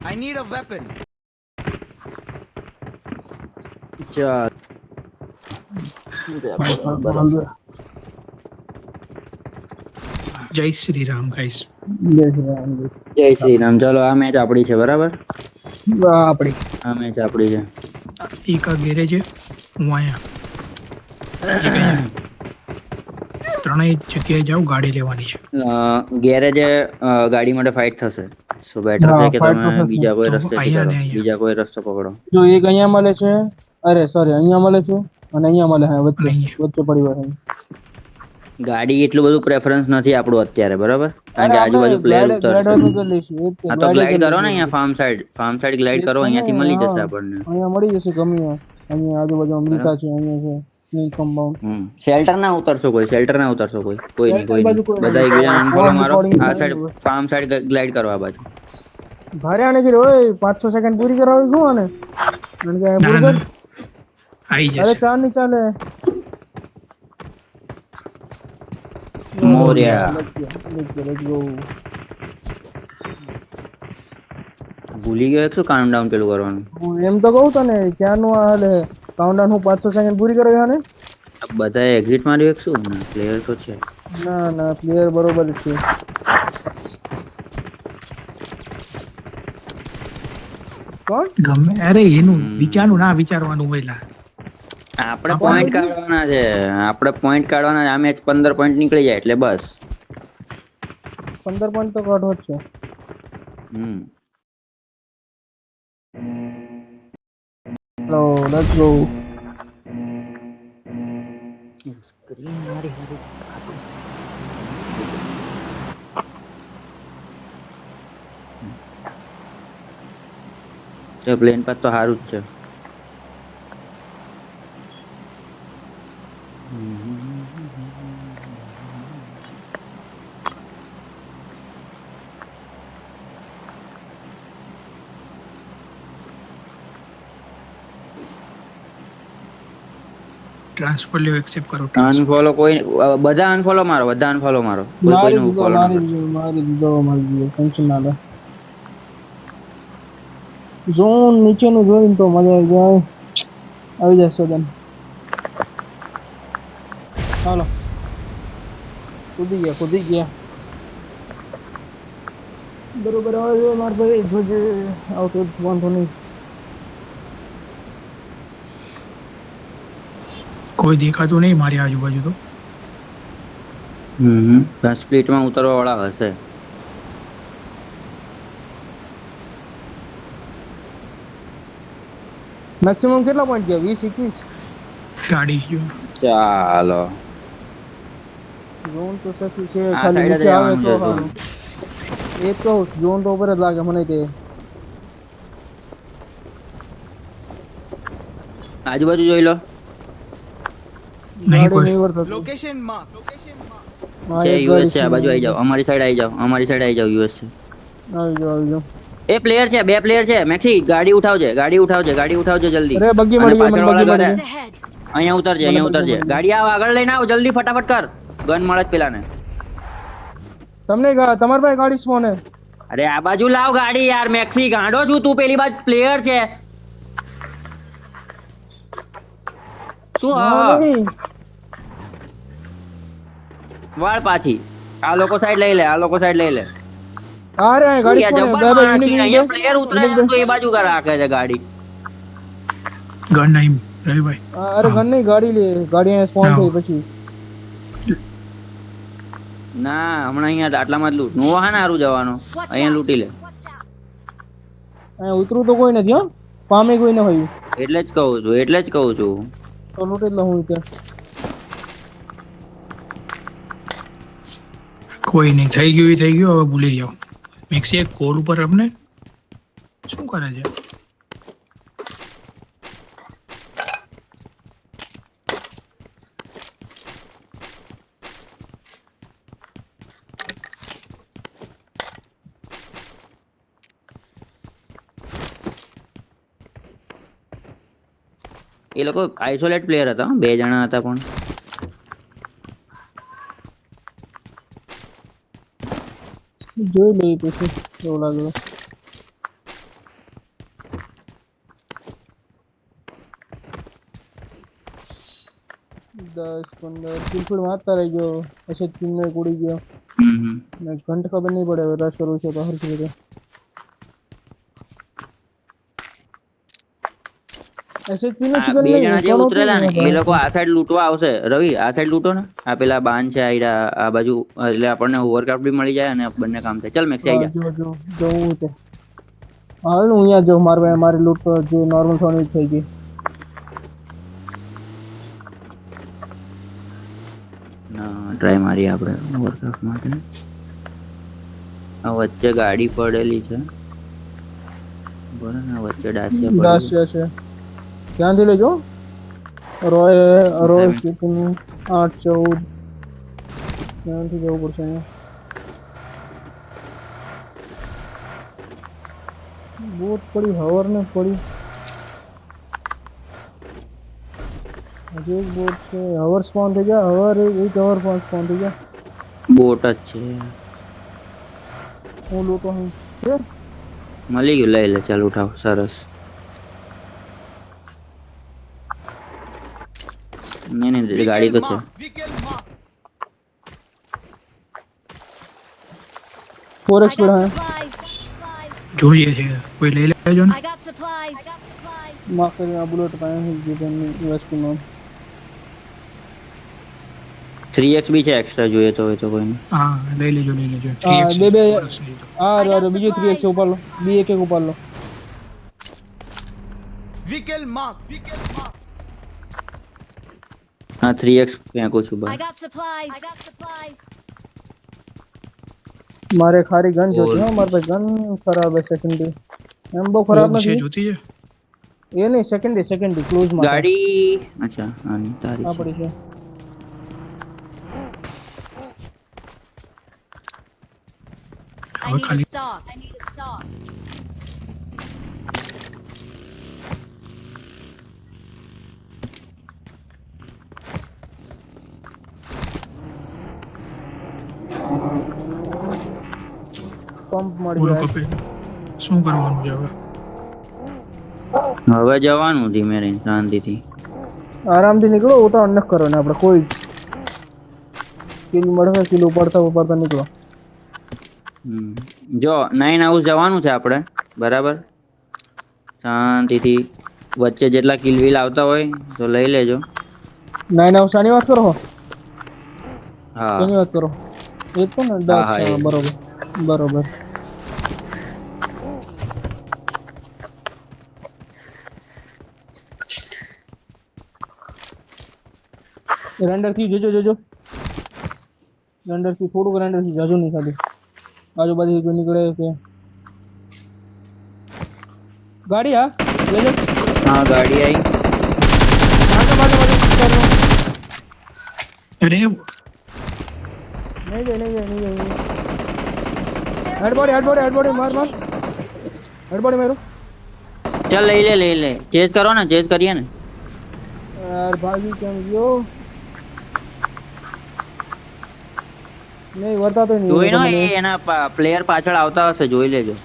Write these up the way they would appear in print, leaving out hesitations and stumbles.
I need a weapon. ચાલ બરાબર. જય શ્રી રામ ગાઈસ. જય શ્રી રામ. ચાલો આ મેચ આપડી છે બરાબર. આપડી આ મેચ આપડી છે. એક આ ગેરેજ છે, હું અહીંયા એક અહીંયા ત્રણેય જગ્યાએ જાઉં, ગાડી લેવાની છે. ગેરેજ ગાડી માટે ફાઇટ થશે. સો બેટર છે કે તમે બીજા કોઈ તો રસ્તેથી અહીંયા કરો, ને અહીંયા. બીજા કોઈ રસ્તો પકડો. જો એક અહીંયા મળે છે, અરે સોરી અહીંયા મળે છે અને અહીંયા મળે છે વચ્ચે અહીંયા. વચ્ચે પરિવાર છે. ગાડી એટલું બધું પ્રેફરન્સ નથી આપણું અત્યારે બરાબર, કારણ કે અરે આજુબાજુ પ્લેયર ઉતરશે. ગ્લાઇડર કરી લઈશું એ જ તે, હા તો ગ્લાઇડ કરો ને, કરી અહીંયા ફાર્મ સાઈડ ગ્લાઇડ કરો, અહીંયાથી મળી જશે આપણને. અહીંયા મળી જશે ગમે અહીંયા આજુબાજુ અમરીકા છે અહીંયા છે સ્નેક કમ્પાઉન્ડ. શેલ્ટર ના ઉતરશો કોઈ, શેલ્ટર ના ઉતરશો કોઈ, કોઈ નહીં, કોઈ બાજુ નહીં. કોઈ બધા નહીં. એકબીજાને અનફોલો મારો. recording આ થાય સાઈડ બસ. ફાર્મ સાઈડ ગ્લાઇડ કરો આ બાજુ. ભારે આને કરી ઓય 5-6 સેકન્ડ પૂરી કરાવી શું આને કારણ કે ના પૂરું ના કર. આવી અરે જશે. ચાર ની ચાલે મોર્યા let's go. ભૂલી ગયો શું કાઉન્ટ ડાઉન પેલું કરવાનું. હું એમ તો કહું તને ક્યાંનું આ હાલે કાઉન્ટડાઉન હું 5-6 સેકન્ડ પૂરી કરાવી આને. બધા એક્ઝિટ માર્યું એક શું પ્લેયર તો છે. ના ના પ્લેયર બરોબર જ છે. કોણ ગમે અરે એનું વિચારનું ના વિચારવાનું હોય લા. આપણે પોઈન્ટ કાઢવાના છે, આપણે પોઈન્ટ કાઢવાના છે. આ મેચ 15 પોઈન્ટ નીકળી જાય એટલે બસ. 15 પોઈન્ટ તો કાઢવો જ છે. ચલો લેટ્સ ગો. પ્લેન પર તો સારું જ છે. ટ્રાન્સફર લેવ એક્સેપ્ટ કરો. અનફોલો કોઈ, બધા અનફોલો મારો, બધા અનફોલો મારો, કોઈ કોઈનું ફોલો ના કરો. મારી દીધો ટેન્શન ના લે. ઝોન નીચેનું જોઈને તો મજા આવી જશે બેન. હાલો કૂદી ગયા બરોબર. હવે માર ભાઈ જોજે આવતો વાંધો નહીં. કોઈ દેખાતું નહીં મારી આજુબાજુ તો. સ્પ્લિટમાં ઉતરવા વાળા હશે. મેક્સિમમ કેટલા પોઈન્ટ ગયા 20-21 ગાડી જો ચાલો ઝોન તો સખી છે આ ખાલી side જ નીચે આવે આવવાનું તો છે સારું. એ તો ઝોન તો ઉપર જ લાગે મને તે. આજુબાજુ જોઈ લો. નહીં કોઈ. નહીં વર્તતું. Location mark. હા, છે એક યુએસ ગાડી છે, આ બાજુ આવી જાઓ, અમારી સાઈડ આવી જાઓ, અમારી સાઈડ આવી જાઓ. યુએસ છે. આવી જાઓ. એ પ્લેયર છે, બે પ્લેયર છે. મેક્સી ગાડી ઉઠાવજે, ગાડી ઉઠાવજે જલ્દી. અરે બગ્ગી અને મળી ગઈ, મને પાછળવાળા બગ્ગી ઘરે. મળી ગઈ. અહીંયા ઉતરજે, ગાડી આવ આગળ લઈને આવ, જલ્દી ફટાફટ કર. ગન મળે જ પેલાને. તમને તમારી પાસે ગાડી સ્પોન હે? અરે આ બાજુ લાવ ગાડી યાર. મેક્સી ગાંડો છું તું? પેલી બાજુ પ્લેયર છે શું? હા નહીં. વાળ પાછી. આ લોકો સાઈડ લઈ લે, આ લોકો સાઈડ લઈ લે. અરે આ ગાડી સ્પોન હે. જબર બે માણસ છે. યુનિક અહીંયા પ્લેયર ઉતરે છે તો એ બાજુ કા રાખે છે ગાડી. ગન નહીં રવિભાઈ. અરે ગન નહીં ગાડી લે. ગાડી અહીંયા સ્પોન થઈ પછી. ના હમણાં અહીંયા આટલામાં જ લૂટ. નોવા હા હારું જવાનું, અહીંયા લૂટી લે. અહીંયા ઉતરું તો કોઈ નથી હો. પામે કોઈ ન હોય એટલે જ કહું છું, એટલે જ કહું છું. તો લૂટી જ લઉં ત્યાં. કોઈ નહીં, થઈ ગયું એ થઈ ગયું, હવે ભૂલી જાઓ. મેક્સી એક કોલ ઉપર અમને શું કરે છે? એ લોકો આઇસોલેટ પ્લેયર હતા, 2 જણા હતા પણ. જોઈ લઈએ પછી કેવું લાગે. 10 15 કિલફીડ મારતા રહી ગયો પછી ટીમને ઉડી ગયો ને ઘંટ ખબર નહીં પડે રશ કરવું છે તો હરખી રીતે એસએચપી નો આ ચિકન બે નહીં જણા જે કોનો ઉતરેલા ને પણ એ લોકો આ સાઈડ લૂંટવા આવશે. રવિ આ સાઈડ લૂંટો ને. આ પેલા બાન છે આ બાજુ એટલે આપણને ઓવરક્રાફ્ટ બી મળી જાય અને બંને કામ થાય. ચલ મેક્સી આવી જા. જો હું તે હાલ હું અહીંયા જો મારી લૂટ તો જે નોર્મલ થવાની થઈ ગઈ ટ્રાય મારીએ આપણે ઓવરક્રાફ્ટ માટે. આ વચ્ચે ગાડી પડેલી છે બરાબર ને વચ્ચે ડાસિયા પડેલી દાસ્યા છે ધ્યાનથી લેજો રોય ચિકન 8 14 ધ્યાનથી જવું પડશે અહીંયા બોટ પડી હવર ને પડી હજી એક બોટ છે હવર સ્પોન થઈ ગયા હવર એક હવર પણ સ્પોન થઈ ગયા બોટ જ છે હું લૂંટો હું છે મળી ગયું લઈ લે ચાલ ઉઠાવ સરસ. નહીં ગાડી તો છે. ફોર એક્સ I પર got હે supplies. જોઈએ છે કોઈ લઈ લેજો ને I got supplies. માફ કરી આ બુલેટ પાયા હે જે તેની યુએસપી માં 3x બી છે એક્સ્ટ્રા જોઈએ તો હોય તો કોઈ નહીં. હા લઈ લેજો 3x બે સરસ લઈ લો. આ બીજો 3x ઉપર લો બી એક ઉપર લો હા 3x ફેંકું છું I બહાર. got supplies. I got supplies. મારે ખારી ગન જોતી હો મારે પાસે ગન ખરાબ હે સેકન્ડરી એમ બહુ ખરાબ છે નથી જોતી છે એ નહીં સેકન્ડરી ક્લોઝ માં ગાડી અચ્છા આની તારી આ છે. પડી છે I need a stock. I need a stock. Pump મળી પૂરો જાય કપે શું કરવાનું છે હવે હવે જવાનું ધીમે રહીને શાંતિથી. આરામથી નીકળો ઉતા અન્નક કરો ને આપણે કોઈ કિલ મળશે કિલ ઉપાડતા નીકળો જો 9 હાઉસ જવાનું છે આપણે બરાબર શાંતિથી. વચ્ચે જેટલા કિલ વિલ આવતા હોય તો લઈ લેજો. 9 હાઉસની વાત કરો હા એની વાત કરો એ તો ને ડાક હા, છે એ. બરોબર રેન્ડર થી જોજો રેન્ડર થી થોડુંક રેન્ડર થી જાજુ નહીં ખાલી આજુબાજુ કોઈ નીકળે કે ગાડી હા લેજો હા ગાડી આવી. માગે અરે નહીં જાય હેડ બોડી માર હેડ બોડી મારો ચાલ લઈ લે ચેઝ કરો ને ચેઝ કરીએ ને. યાર ભાગી કેમ ગયો નહીં વર્તા તો જોઈ નો નહીં એ એના પ્લેયર પાછળ આવતા હશે જોઈ લેજો.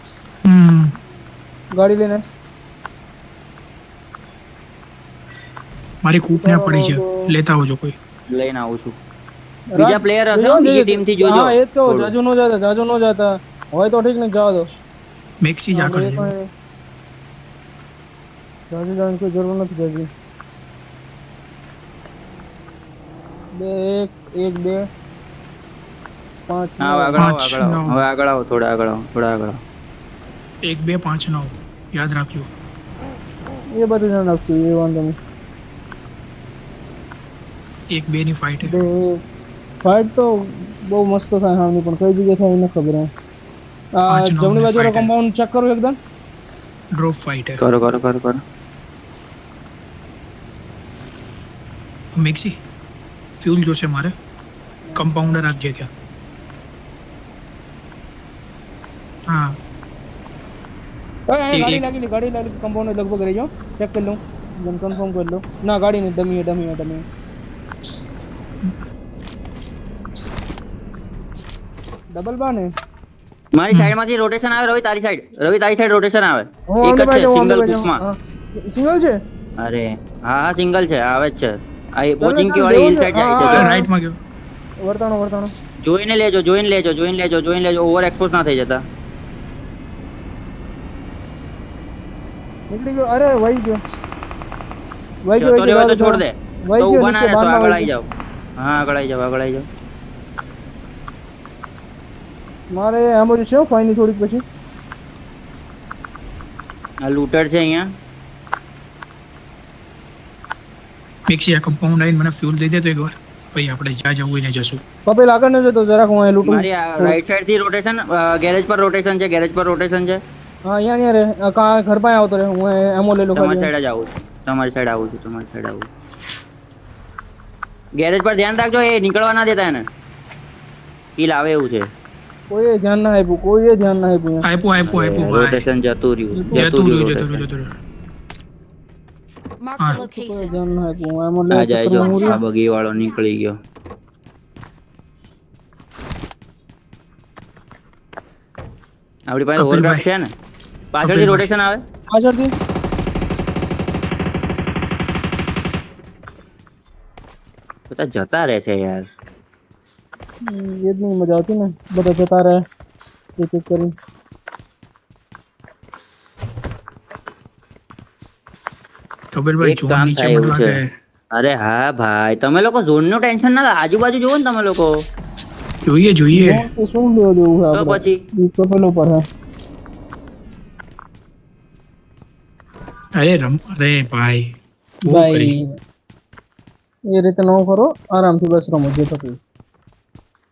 ગાડી લઈને મારી કૂપ ને પડી છે લેતા આવજો કોઈ લઈને આવું છું. બીજા પ્લેયર હશે હો, બીજી ટીમ થી જોજો. હા એ તો થોડું. જાજુ નો જાતા હોય તો ઠીક ને જવા દો મેક્સી જ આગળ છે. જાજુ જવાની કોઈ જરૂર નથી જાજી એક બે 5 હા આગળ આવો હવે આગળ આવો થોડા આગળ આવો 1 2 5 9 યાદ રાખજો એ બધું ધ્યાન રાખજો એ વાંધો નહીં 1 2 ની ફાઇટ છે ફાઇટ તો બહુ મસ્ત થાય હાવની પણ કઈ જગ્યાએ થાય એને ખબર હે આ પાંચ નવ જમણી ની બાજુનો fight હે. કમ્પાઉન્ડ ચેક કરો એકદમ ડ્રોપ ફાઇટ છે કરો મેક્સી ફ્યુલ જોશે મારે કમ્પાઉન્ડર રાખજે ત્યાં હા ગાડી એક- લાગી કમ્પાઉન્ડ લગભગ રહી જાઓ ચેક કરી લઉં એકદમ કન્ફર્મ કરી લો ના ગાડી નહીં ડમી ડબલ બા ને મારી સાઈડ માંથી રોટેશન આવે રવિ તારી સાઈડ રોટેશન આવે એક જ છે સિંગલ કુકમાં. સિંગલ છે અરે હા સિંગલ છે આવે જ છે આ પોચિંકી વાળી હિલ સાઈડ જાય છે જો. રાઈટ માં ગયો. વર્તાણો જોઈને લેજો ઓવર એક્સપોઝ ના થઈ જતા. નીકળી ગયો. અરે વહી ગયો જતો રહ્યો તો છોડ દે. વહી તો ગયો ઊભા ના નીચે રહેશો, બારમાં આગળ વહી આવી જાઓ. હા આગળ આવી જાઓ. ગયો. મારે આમ જ છે ફાઈની થોડીક પછી આ લૂટર છે અહીંયા. મિક્સી આ કમ્પાઉન્ડ આવીને મને ફ્યુલ દઈ દે તો એકવાર, પછી આપણે જ્યાં જવું હોય ને જશું. કપિલ આગળ ન જતો જરાક હું અહીં લૂંટું. મારી રાઈટ સાઈડ થી રોટેશન, ગેરેજ પર રોટેશન છે. હા અહીંયા રે કા ઘર પાસે આવતો રે હું એમો લઈ લઉં તમારી ખાલી. સાઈડ જ આવું છું. તમારી સાઈડ આવું. ગેરેજ પર ધ્યાન રાખજો, એ નીકળવા ના દેતા એને. કિલ આવે એવું છે. કોઈએ ધ્યાન ના આપ્યું આપ્યું ભાઈ. રોટેશન જતું રહ્યું. જતું. Marked a Ah. કોઈએ location. ધ્યાન ના આપ્યું હું એમો આ લઈ જાય જો, આ બગી વાળો નીકળી ગયો. આપણી પાસે કપિલભાઈ. ઓવરક્રાફ્ટ છે ને, પાછળથી કપિલભાઈ. રોટેશન આવે. પાછળથી બધા જતા રહે છે યાર. એ જ નહીં મજા આવતી ને બધા જતા રહે એક એક કરી. કબીરભાઈ એક જોન કામ નીચે થાય એવું મને છે. લાગે. અરે હા ભાઈ, તમે લોકો ઝોન નું ટેન્શન ના લો, આજુબાજુ જોવો ને તમે લોકો જોઈએ. તો શું લેવા દેવું છે તો આપણે પછી ઈ તો પેલો પર હે. અરે ભાઈ બહુ ભાઈ કરી. એ રીતે ન કરો, આરામથી બસ રમો જે થતું.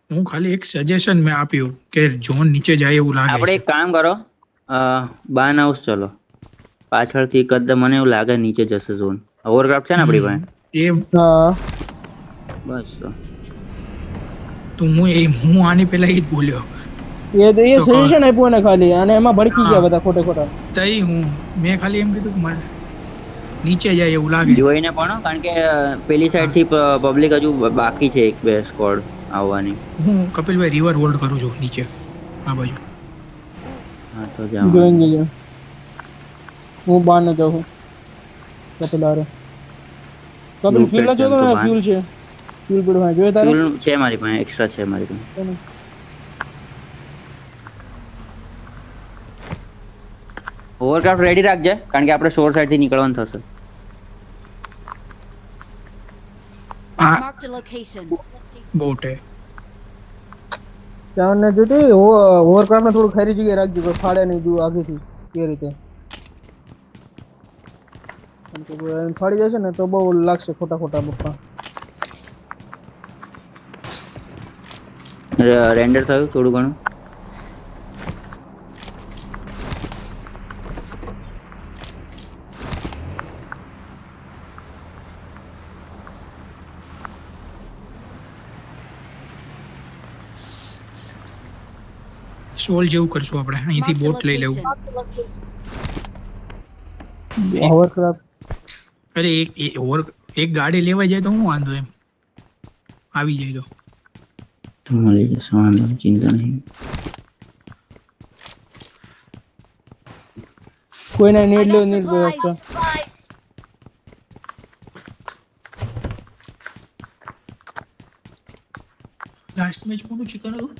હું ખાલી એક સજેશન મેં આપ્યું કે જોન નીચે જાય એવું લાગે આપણે છે. એક કામ કરો, બાન હાઉસ ચલો. પાછળથી કદાચ મને એવું લાગે નીચે જશે ઝોન. ઓવરક્રાફ્ટ છે ને આપણી પાસે. એ હા બસ તો. તો હું આની પહેલા એ જ બોલ્યો. એ તો એ તો સજેશન આપ્યું ને ખાલી અને એમાં ભડકી ગયા હા. બધા ખોટા તઈ મેં ખાલી એમ કીધું કે મારે નીચે જાય એવું લાગે. જોઈને પણ હો, કારણ કે પેલી સાઈડ થી પબ્લિક હજુ બાકી છે, એક બે સ્કોડ આવવાની. હું કપિલભાઈ રિવર હોલ્ડ કરું છું નીચે આ બાજુ. હા તો જાઓ. જોઈને જજો. હું બહાર ન જાઉં કપિલ હારે. કપિલ Loot ફ્યુલ pad જો છે તો તો બહાર. ફ્યુલ છે. ફ્યુલ પડવા જોઈએ તારે. Fuel છે મારી પાસે, એક્સ્ટ્રા છે મારી પાસે. ઓવરક્રાફ્ટ રેડી રાખજે, કારણ કે આપણે શોર સાઈડ થી નીકળવાનું થશે. આ Marked a location. બોટ હે. ત્યાં ને જોતી ઓવરક્રાફ્ટ ને થોડું ખરી જગ્યાએ રાખજો કોઈ ફાડે નહીં દૂર આગેથી એ રીતે. કેમ કે એને ફાડી જશે ને તો બહુ લાગશે ખોટા બપ્પા. રેન્ડર થયું થોડું ઘણું. સોલ જેવું કરશું આપણે, અહીંથી Marked a બોટ લઈ લેવું. location. ઓવરક્રાફ્ટ અરે એક ગાડી લેવા જાય તો હું વાંધો એમ આવી જાય તો. તો મળી જશે, વાંધો નહીં, ચિંતા નહીં. કોઈને I નીડ got લો નીડ supplies. લાસ્ટ મેચ કોનું ચિકન હતું?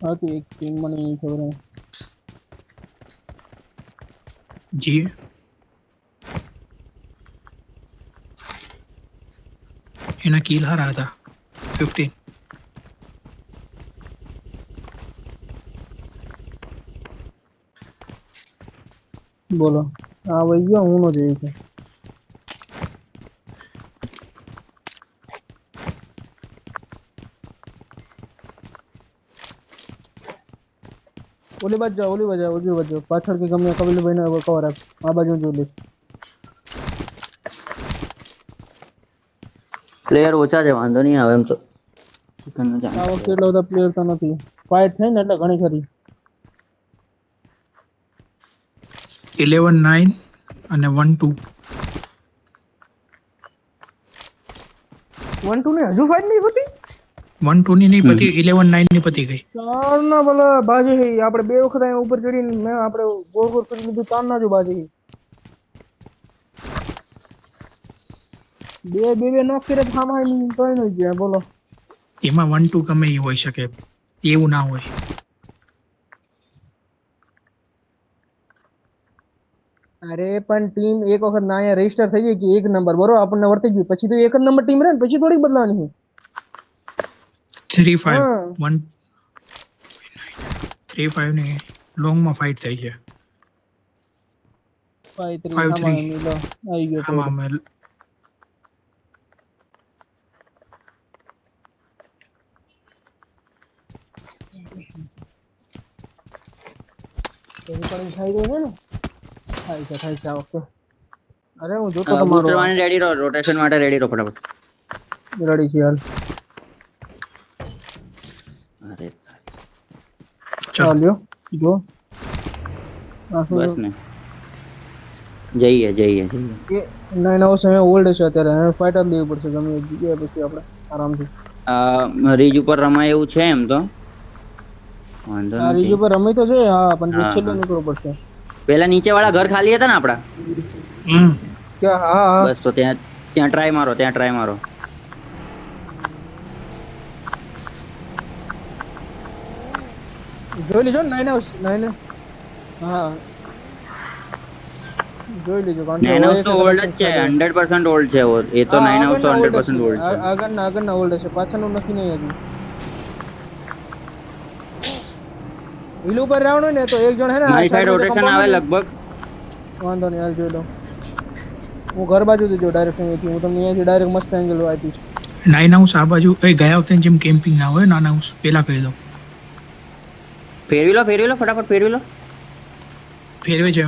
હા તો એક ટીમ મને નહીં ખબર હે. જી એના કિલ હારા હતા 15. બોલો હા વહી ગયો હું નો જોયું છે. ઓલી બાજુ જાઓ પાછળ કે ગમે કપિલભાઈ ને કવર આપ આ બાજુ જોઈ લઈશ. પ્લેયર ઓછા છે, વાંધો નહીં આવે એમ તો. ચિકન નો આ ચાન્સ વખતે એટલા બધા પ્લેયર તો નથી. ફાઇટ થઈ ને એટલે ઘણી ખરી. 11-9 અને 1-2. 1-2 ને હજુ ફાઇટ નહીં પતી. 1-2 ની નહીં પતી, 11-9 ની પતી ગઈ. તારના ભલા બાજી હે આપણે બે વખત અહીંયા ઉપર ચડીને મેં આપણે ગોળ કરી લીધું તારના જો બાજી. બે નોક કરે તો આમાં તોય ન જાય બોલો. એમાં 1-2 ગમે એ હોઈ શકે, એવું ના હોય. અરે પણ ટીમ એક વખત ના અહીંયા રજીસ્ટર થઈ ગઈ કે એક નંબર બરોબર આપણને વર્તી ગયું પછી તો એક જ નંબર ટીમ રહે ને પછી થોડી બદલાવાની છે. 3-5 હા 1 3-5 ને લોંગ માં ફાઇટ થઈ છે. 5-3 5-3 આમાં મિલો આવી ગયો આમાં trade. અમે તો પણ થઈ ગયું છે ને થાય છે આ વખતે. અરે હું જોતો બૂસ્ટર તમારો માટે રેડી રહો, રોટેશન માટે રેડી રહો ફટાફટ. રડી છે હાલ અરે ચલો ચાલ્યો જો આ શું બસ ને, જઈએ જઈએ જઈએ. કે 9 hours અહીંયા ઓલ્ડ છે અત્યારે હવે ફાઇટર લેવી પડશે ગમે એ જગ્યાએ પછી આપણે આરામથી. રીજ ઉપર રમાય એવું છે એમ તો વાંધો આ રીજ નથી. ઉપર રમી તો છે હા પણ હા, છેલ્લે હા. નીકળવું પડશે. પેલા નીચે વાળા ઘર ખાલી હતા ને આપડા, કે હા હા બસ તો ત્યાં ત્યાં ટ્રાય મારો, ત્યાં ટ્રાય મારો. જોઈ લેજો ને 9 hours 9 હા જોઈ લેજો કારણ કે નાઇન હાઉસ હવે તો ઓલ્ડ જ છે, 100% ઓલ્ડ છે. એ તો નાઇન હાઉસ તો 100% ઓલ્ડ છે. આગળના ઓલ્ડ છે પાછળનું નથી નહીં હજી. હિલ ઉપર રહેવાનું ને તો એક જણ હે ને આ મારી સાઈડ side રોટેશન compound આવે માં લગભગ. વાંધો નહીં હાલ જોઈ લો. હું ઘર બાજુથી જો ડાયરેક્ટ અહીંયાથી હું તમને અહીંયાથી ડાયરેક્ટ મસ્ત એંગલ આપીશ. 9 હાઉસ આ બાજુ એ ગયા વખતે જેમ કેમ્પિંગ ના હોય, નાના હાઉસ પેલા કહી દો ફેરવી લો ફટાફટ ફેરવી લો. ફેરવે છે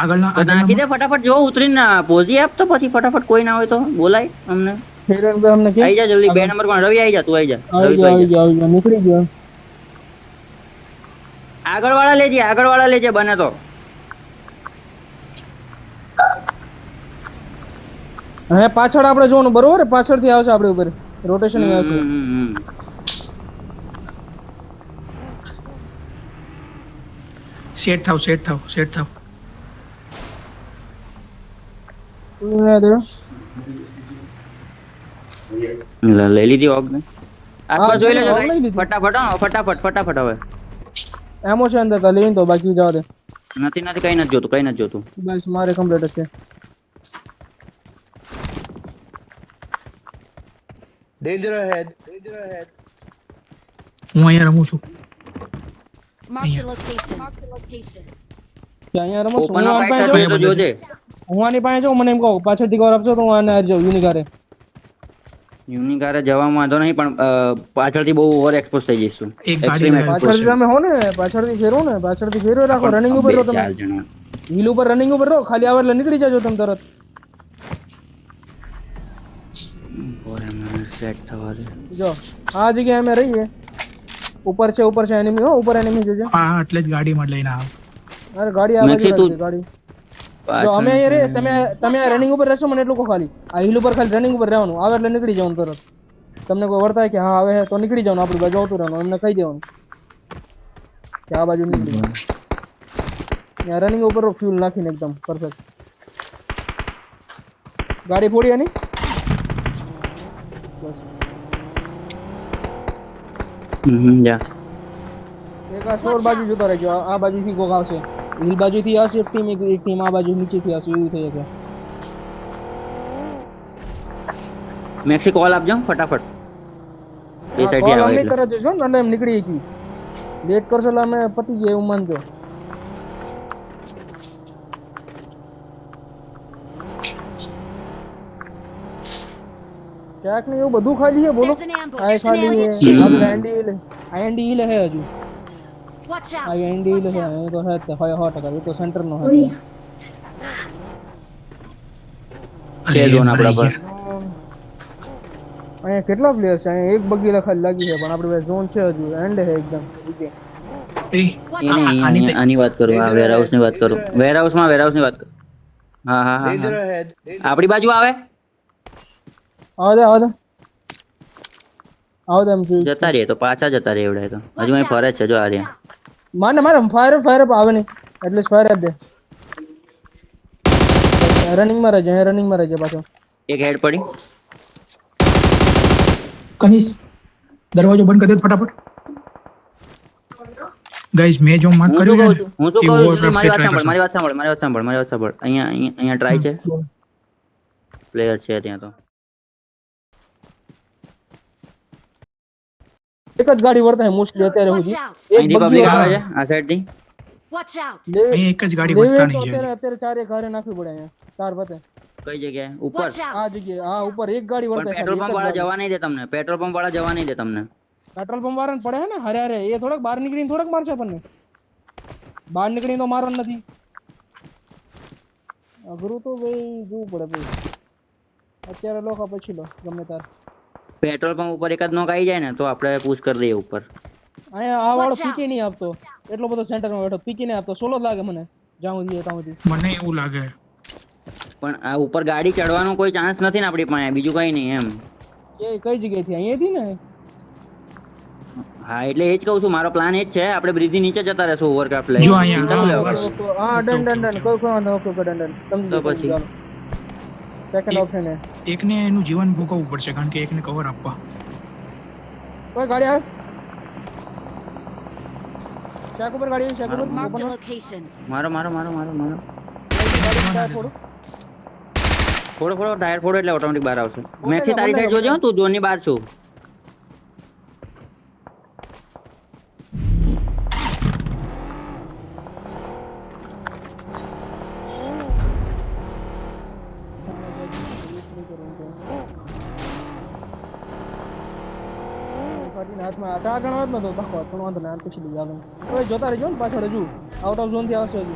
આગળના તો નાખી દે ફટાફટ, જો ઉતરીને પોઝી આપ તો પછી ફટાફટ. કોઈ ના હોય તો બોલાય અમને. ફેરન તો અમને કે આવી જા જલ્દી, 2 નંબર માં રવિ આવી જા, તું આવી જા. આવી રવિ તું ગયો આવી જા. આવી ગયો નીકળી ગયો. આગળ વાળા લેજે બને તો. હવે પાછળ આપણે જોવાનું બરોબર પાછળથી આવશે આપણે ઉપર રોટેશન આવશે. સેટ થાવ લઈ લીધી ઓગ ને. આસપાસ જોઈ લેજો ઓગ guys. લઈ લીધી. ફટાફટ હા, ફટાફટ હવે. એમો છે અંદર તો લઈને તો બાકી જવા દે. નથી કઈ નથી જોતું. બસ મારે કમ્પ્લીટ છે. Danger ahead. હું અહીંયા રમું છું. Marked a location. કે અહીંયા રમો ઓપન માં ફાઈટ થતી હોય તો જોજે. હું આની પાસે જો મને એમ કહો પાછળથી કવર આપજો તો હું આને હારી જાઉં યુનિકારે. યુનિકારે જવામાં વાંધો નહીં પણ પાછળથી બહુ ઓવર એક્સપોઝ થઈ જઈશું. એક ગાડી Extreme લઈને expose પાછળથી છે. તમે હો ને પાછળથી ફેરવો રાખો રનિંગ ઉપર રહો તમે. 4 જણા. હિલ ઉપર રનિંગ ઉપર રહો ખાલી આવે એટલે નીકળી જાજો તમે તરત. સેટ થવા દે. જો આ જગ્યાએ અમે રહીએ ઉપર છે એનિમી હો ઉપર એનિમી જોજો. હા એટલે જ ગાડીમાં લઈને આવ. અરે ગાડી આ મેક્સી બાજુ તું- ગાડી જો અમે અહીંયા રે તમે રનિંગ ઉપર રહેશો મને એટલું કહો ખાલી આ હિલ ઉપર ખાલી રનિંગ ઉપર રહેવાનું આવે એટલે નીકળી જવાનું તરત. તમને કોઈ વર્તાય કે હા આવે છે તો નીકળી જવાનું આપણી બાજુ આવતું રહેવાનું એમને કહી દેવાનું કે આ બાજુ નીકળી જવાનું. ત્યાં રનિંગ ઉપર ફ્યુલ નાખીને એકદમ પરફેક્ટ. ગાડી ફોડી આની જા. એક આ શોર બાજુ જતો રહેજો આ બાજુથી કોક આવશે હિલ બાજુથી આવશે એક ટીમ આ બાજુ નીચેથી આવશે એવું થઈ શકે. મેક્સી કોલ આપજો ફટાફટ. એ સાઈડ કોલ આવે અમને એટલે. તરત જશો ને એટલે એમ નીકળી ગઈ લેટ કરશો એટલે અમે પતી ગયા એવું માનજો. ક્યાંક ને એવું બધું ખાલી છે બોલો. There's an ambush. આ ખાલી છે આપણે આઈએનડી હિલ હે હજુ Watch out. આઈએનડી હિલ છે એ તો હે તે 100% એ તો સેન્ટર નો હે. છે zone આપણા પર. અહીંયા કેટલા પ્લેયર છે અહીંયા એક બગીલા ખાલી લાગી છે પણ આપણે ઝોન છે હજુ એન્ડ હે એકદમ રીતે. આની વાત કરું, આ વેરહાઉસ ની વાત કરું. વેરહાઉસ ની વાત કરું. હા Danger ahead. આપણી બાજુ આવે. આવો દે એમ જોઈ જતા રહીએ તો પાછા જતા રહીએ એવડે તો. હજુ અહીં ફરે જ છે જો આ રહ્યા. મારે ફાયર અપ આવે નહીં એટલે ફાયર અપ દે રનિંગ માં રહેજે, રનિંગ માં રહેજે પાછો. એક હેડ પડી. કનીશ દરવાજો બંધ કરી દે ફટાફટ. ગાઈસ મેં જો માર્ક હું શું કર્યું કહું છું? હું શું કહું છું? overcraft મારી વાત try સાંભળ, કરશો. મારી વાત સાંભળ, મારી વાત સાંભળ, મારી વાત સાંભળ. અહીંયા ટ્રાય છે, પ્લેયર છે ત્યાં તો. એક જ ગાડી વર્તાય મોસ્ટલી અત્યારે Watch સુધી. out! એક અહીંથી બગ્ગી પબ્લિક આવે વર્તાય. છે આ સાઈડ થી. Watch out! અહીં એક જ ગાડી લેવી વધતા હોય તો નહીં છે. અત્યારે ચાર એક હારે નાખવી પડે અહીંયા. ચાર પતે. કઈ જગ્યાએ? ઉપર. Watch આ out! જગ્યાએ હા ઉપર એક ગાડી પણ વર્તાય. પેટ્રોલ પંપ વાળા જવા નહીં દે તમને. પેટ્રોલ પંપ વાળા જવા નહીં દે તમને. પેટ્રોલ પંપ વાળાને પડે હે ને હારે હારે એ થોડક બહાર નીકળીને થોડક મારશે આપણને. બહાર નીકળીને તો મારવાનું નથી. અઘરું તો ભાઈ જોવું પડે ભાઈ. અત્યારે લોકો પછી લો ગમે તાર. પેટ્રોલ પંપ ઉપર એક જ નોક આવી જાય ને તો આપણે પુશ કરી દઈએ ઉપર. અહીંયા આ વાળો Watch out. પીકે નહીં આપતો. એટલો બધો સેન્ટરમાં બેઠો પીકે નહીં આપતો. સોલો જ લાગે મને. જ્યાં સુધી ત્યાં સુધી. મને એવું લાગે પણ આ ઉપર ગાડી ચડવાનો કોઈ ચાન્સ નથી ને આપણી પાસે, બીજું કઈ નહીં એમ. એ કઈ જગ્યાએથી અહીંયાથી ને હા એટલે એ જ કહું છું, મારો પ્લાન એ જ છે. આપણે બ્રિજની નીચે જતા રહેશું ઓવરક્રાફ્ટ લઈને. જો અહીંયા, ચિંતા શું હા, લેવા બસ. કરશો? હા ડન ડન ડન કોઈ કોઈ વાંધો ઓકે ઓકે ડન ડન સમજી તો ગયો, પછી? ચાલો. સેકન્ડ ઓપ્શન હે એકને એનું જીવન ભોગવવું પડશે કારણ કે એકને કવર આપવા. કોઈ ગાડી આવે શાક ઉપર ગાડી આવે શાક ઉપર Marked ઓપન a location. મારો મારો મારો મારો મારો ગાડી ટાયર ફોડો. ફોડો ફોડો ટાયર ફોડો એટલે ઓટોમેટિક બહાર આવશે. મેક્સી ઓકે, તારી ઓકે, સાઈડ જોજો હો, તું ઝોનની બહાર છું. ગાડીના હાથમાં ચાર જણા જ નતો બાકો પણ વાંધો નહીં આ પૂછી લઈએ આપણે. હવે જોતા રહેજો ને પાછળ હજુ આઉટ ઓફ ઝોન થી આવશે હજુ.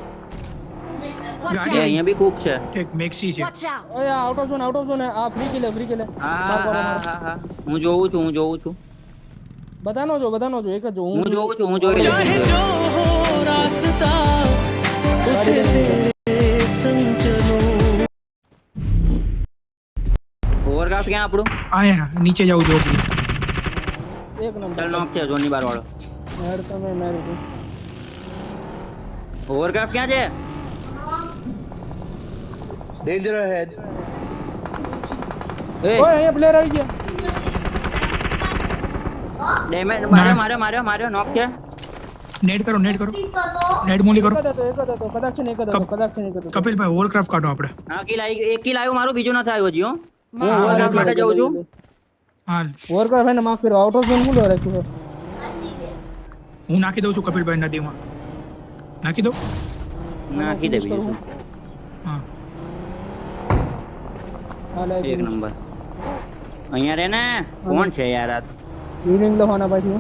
Watch એ ગાડી out! અહીંયા બી કુક છે. એક મેક્સી છે. Watch out! ઓય આઉટ ઓફ ઝોન આ ફ્રી કિલે હા હા હા હા હા હું જોઉં છું, હું જોઉં છું, બધાનો જો એક જ જો હું જોઉં છું, હું જોઈ રહ્યો છું. ઓવરક્રાફ્ટ ક્યાં આપણું? આયા નીચે જાવ જો. એક નંબર ચાલ નોક છે ઝોનની બહાર વાળો. હેડ તમે મારી દો. ઓવરક્રાફ્ટ ક્યાં છે? Danger ahead. એ ઓય અહીંયા પ્લેયર આવી ગયા. ડેમેજ માર્યો માર્યો માર્યો માર્યો નોક છે. નેડ કરો નેડ મોલી કરો. એક જ હતો કદાચ છે ને એક જ હતો. કપિલભાઈ ઓવરક્રાફ્ટ કાઢો આપણે. હા કિલ આવી, એક કિલ આવ્યો મારું, બીજું નથી આવ્યો હજી હો. હું Marked a ઓવરક્રાફ્ટ માટે જઉં છું. હા વર્કર ભાઈને માફ કર્યો આઉટ ઓફ ઝોન મુલો રાખ્યું છે. હું નાખી દઉં છું કપિલભાઈ નદીમાં. નાખી દઉં. નાખી દે બીજું શું. હા હાલે એક નંબર. અહીંયા રે ને કોણ છે યાર આ? હીલિંગ લવાના પાછી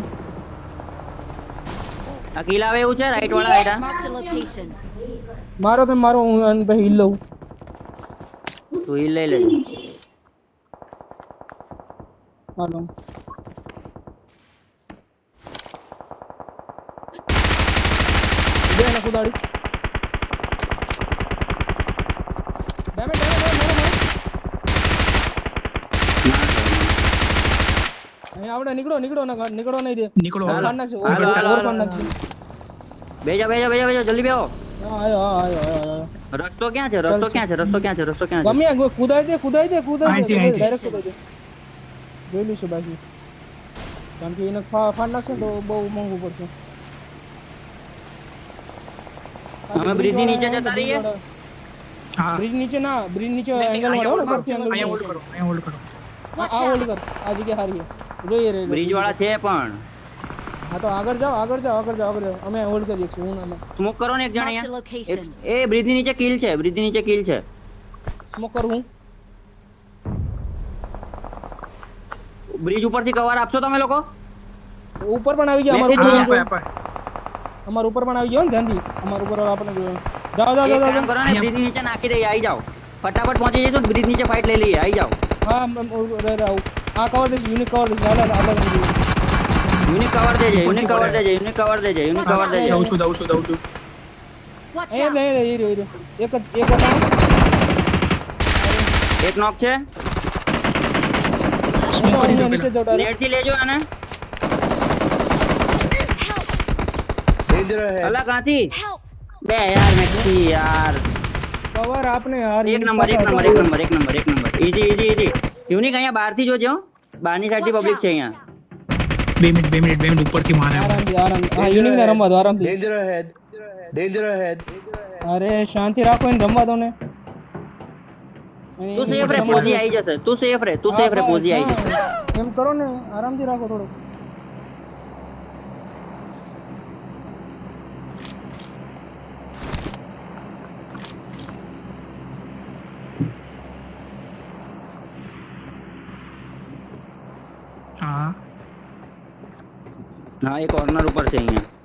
આ કિલ આવે એવું છે રાઈટ વાળા આઈટા. Marked a location. મારો હું અને પછી હીલ લઉં. તું હિલ લઈ લેજો. હાલો દે ને કુદાડી ડેમેજ અહીં આપણે નીકળો નહીં દે નીકળો હાલો. ફાડ નાખશે હાલો, હાલો, ઓવર હાલો. નાખશે બેજો જલ્દી બેહો. હા આયો રસ્તો ક્યાં છે? રસ્તો ક્યાં છે? ગમે કુદાઈ દે અહીંથી. ડાયરેક્ટ કુદાઈ દે જોઈ લઈશું બાકી કારણ કે એને ફાડ નાખશે ને તો બહુ મોંઘું પડશે અમે બ્રિજની નીચે જતા રહીએ. હા બ્રિજ નીચે એંગલ અહીંયા વાળો hold કરો. અહીંયા હોલ્ડ કરો અહીંયા હોલ્ડ કરો. Watch આ હોલ્ડ out! કર આ જગ્યા સારી છે જોઈએ રે બ્રિજ વાળા છે પણ હા તો આગળ જાઓ અમે હોલ્ડ કરીએ છીએ હું ના સ્મોક કરો ને એક જણ Marked a અહીંયા. location. એ બ્રિજની નીચે કિલ છે. સ્મોક કરું હું બ્રિજ ઉપરથી કવર આપશો તમે લોકો? ઉપર પણ આવી ગયા મેં અમારું કીધું ઉપર અપાય. અમારું ઉપર પણ આવી ગયો ને ધ્યાનથી અમારું ઉપર વાળા આપણે જોયો જાઓ એક કામ કરો ને, બ્રિજ નીચે નાખી દઈએ, આવી જાઓ. ફટાફટ પહોંચી જઈશું, બ્રિજ નીચે ફાઇટ લઈ લઈએ, આવી જાઓ. હા રે આવું આ કવર દઈશ યુનિક કવર દઈશ આગળ યુનિક કવર દેજે. દઉં છું Watch એ out! લે રે હીરો એક હતા એક નોક છે. નીચે જાઓ direct. નેટ થી લેજો આને. Danger ahead. અલા કાંથી? Help! બે યાર મેક્સી યાર. કવર આપને યાર એક નંબર ઈજી યુનિક અહીંયા બહારથી જોજો બહારની સાઈડથી પબ્લિક છે અહીંયા 2 મિનિટ ઉપરથી મારે આરામથી હા યુનિક ને રમવા દો આરામથી Danger ahead. Danger ahead. અરે શાંતિ રાખો ને રમવા દો ને તું સેફ રે પોજી આવી જશે તું સેફ રે પોજી આવી જશે એમ કરો ને આરામથી રાખો થોડું હા હા એ કોર્નર ઉપર છે અહીંયા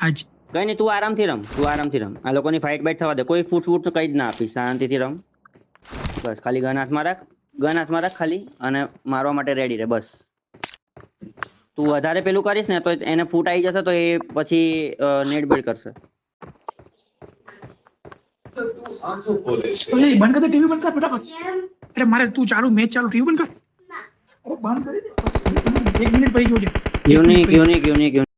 આજ કઈ નહીં તું આરામથી રમ આ લોકોની ફાઇટ બાઇટ થવા દે કોઈ ફૂટ તો કઈ જ ના આપી શાંતિથી રમ બસ ખાલી ગન હાથમાં રાખ ખાલી અને મારવા માટે રેડી રહે બસ તું વધારે પેલું કરીશ ને તો એને ફૂટ આવી જશે તો એ પછી નેટ બેડ કરશે ઓલે બંધ કર દે ટીવી બંધ કર ફટાફટ અરે મારે તું ચાલુ મેચ ચાલુ ટીવી બંધ કર અરે બંધ કરી દે 1 મિનિટ પછી જોજે યુનિક